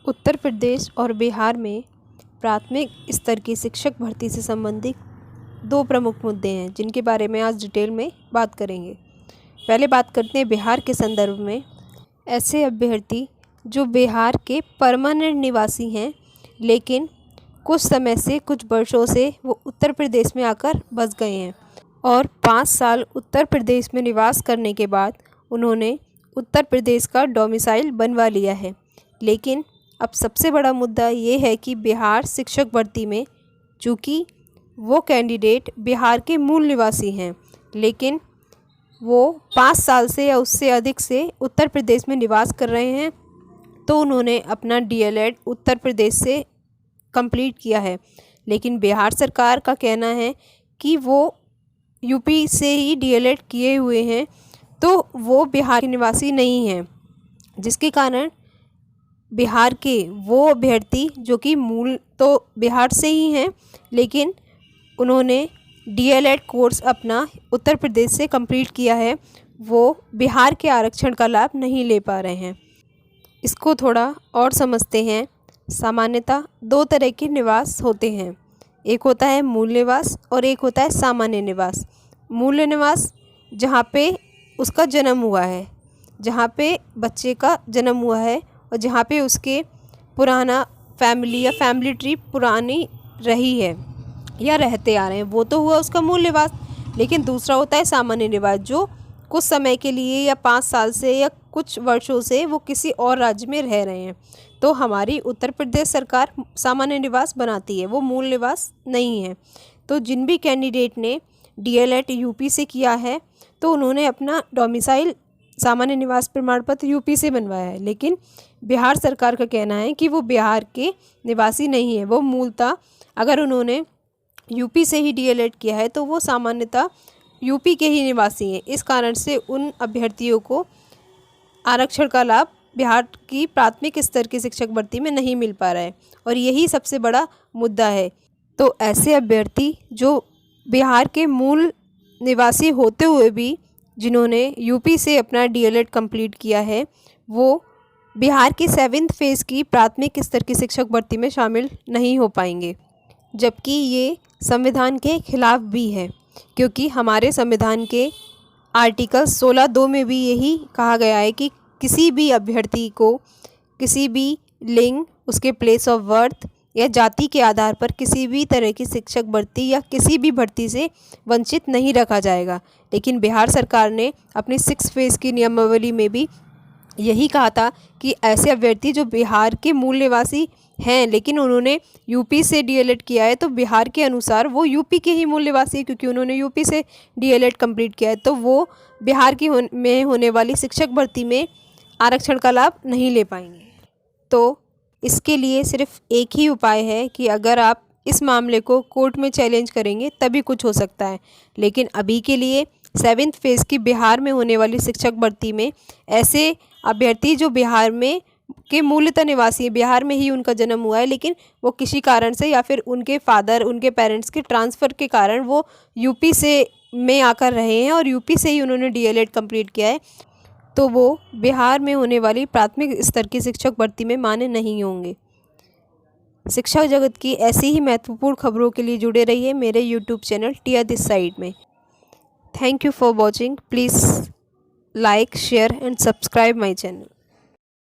उत्तर प्रदेश और बिहार में प्राथमिक स्तर की शिक्षक भर्ती से संबंधित दो प्रमुख मुद्दे हैं जिनके बारे में आज डिटेल में बात करेंगे। पहले बात करते हैं बिहार के संदर्भ में। ऐसे अभ्यर्थी जो बिहार के परमानेंट निवासी हैं लेकिन कुछ समय से कुछ वर्षों से वो उत्तर प्रदेश में आकर बस गए हैं और 5 साल उत्तर प्रदेश में निवास करने के बाद उन्होंने उत्तर प्रदेश का डोमिसाइल बनवा लिया है। लेकिन अब सबसे बड़ा मुद्दा ये है कि बिहार शिक्षक भर्ती में चूँकि वो कैंडिडेट बिहार के मूल निवासी हैं लेकिन वो 5 साल से या उससे अधिक से उत्तर प्रदेश में निवास कर रहे हैं, तो उन्होंने अपना डीएलएड उत्तर प्रदेश से कंप्लीट किया है। लेकिन बिहार सरकार का कहना है कि वो यूपी से ही डीएलएड किए हुए हैं, तो वो बिहार के निवासी नहीं हैं, जिसके कारण बिहार के वो अभ्यर्थी जो कि मूल तो बिहार से ही हैं लेकिन उन्होंने डीएलएड कोर्स अपना उत्तर प्रदेश से कंप्लीट किया है, वो बिहार के आरक्षण का लाभ नहीं ले पा रहे हैं। इसको थोड़ा और समझते हैं। सामान्यतः 2 तरह के निवास होते हैं, एक होता है मूल निवास और एक होता है सामान्य निवास। मूल निवास जहाँ पे उसका जन्म हुआ है, जहाँ पे बच्चे का जन्म हुआ है और जहाँ पे उसके पुराना फैमिली या फैमिली ट्री पुरानी रही है या रहते आ रहे हैं, वो तो हुआ उसका मूल निवास। लेकिन दूसरा होता है सामान्य निवास, जो कुछ समय के लिए या 5 साल से या कुछ वर्षों से वो किसी और राज्य में रह रहे हैं। तो हमारी उत्तर प्रदेश सरकार सामान्य निवास बनाती है, वो मूल निवास नहीं है। तो जिन भी कैंडिडेट ने डीएलएड यूपी से किया है तो उन्होंने अपना डोमिसाइल सामान्य निवास प्रमाण पत्र यूपी से बनवाया है, लेकिन बिहार सरकार का कहना है कि वो बिहार के निवासी नहीं है। वो मूलतः अगर उन्होंने यूपी से ही डीएलएड किया है तो वो सामान्यतः यूपी के ही निवासी हैं। इस कारण से उन अभ्यर्थियों को आरक्षण का लाभ बिहार की प्राथमिक स्तर की शिक्षक भर्ती में नहीं मिल पा रहा है और यही सबसे बड़ा मुद्दा है। तो ऐसे अभ्यर्थी जो बिहार के मूल निवासी होते हुए भी जिन्होंने यूपी से अपना डीएलएड कंप्लीट किया है, वो बिहार की 7th फेज़ की प्राथमिक स्तर की शिक्षक भर्ती में शामिल नहीं हो पाएंगे, जबकि ये संविधान के खिलाफ भी है, क्योंकि हमारे संविधान के आर्टिकल 16(2) में भी यही कहा गया है कि किसी भी अभ्यर्थी को किसी भी लिंग, उसके प्लेस ऑफ बर्थ या जाति के आधार पर किसी भी तरह की शिक्षक भर्ती या किसी भी भर्ती से वंचित नहीं रखा जाएगा। लेकिन बिहार सरकार ने अपनी 6 फेज़ की नियमावली में भी यही कहा था कि ऐसे अभ्यर्थी जो बिहार के मूल निवासी हैं लेकिन उन्होंने यूपी से डीएलएड किया है, तो बिहार के अनुसार वो यूपी के ही मूल निवासी है, क्योंकि उन्होंने यूपी से डीएलएड कंप्लीट किया है, तो वो बिहार की में होने वाली शिक्षक भर्ती में आरक्षण का लाभ नहीं ले पाएंगे। तो इसके लिए सिर्फ एक ही उपाय है कि अगर आप इस मामले को कोर्ट में चैलेंज करेंगे तभी कुछ हो सकता है। लेकिन अभी के लिए 7th फेज़ की बिहार में होने वाली शिक्षक भर्ती में ऐसे अभ्यर्थी जो बिहार में के मूलतः निवासी हैं, बिहार में ही उनका जन्म हुआ है, लेकिन वो किसी कारण से या फिर उनके फादर, उनके पेरेंट्स के ट्रांसफ़र के कारण वो यूपी से में आकर रहे हैं और यूपी से ही उन्होंने डीएलएड कंप्लीट किया है, तो वो बिहार में होने वाली प्राथमिक स्तर की शिक्षक भर्ती में मान्य नहीं होंगे। शिक्षा जगत की ऐसी ही महत्वपूर्ण खबरों के लिए जुड़े रहिए मेरे YouTube channel Tiya this side में। Thank you for watching. Please like, share and subscribe my channel.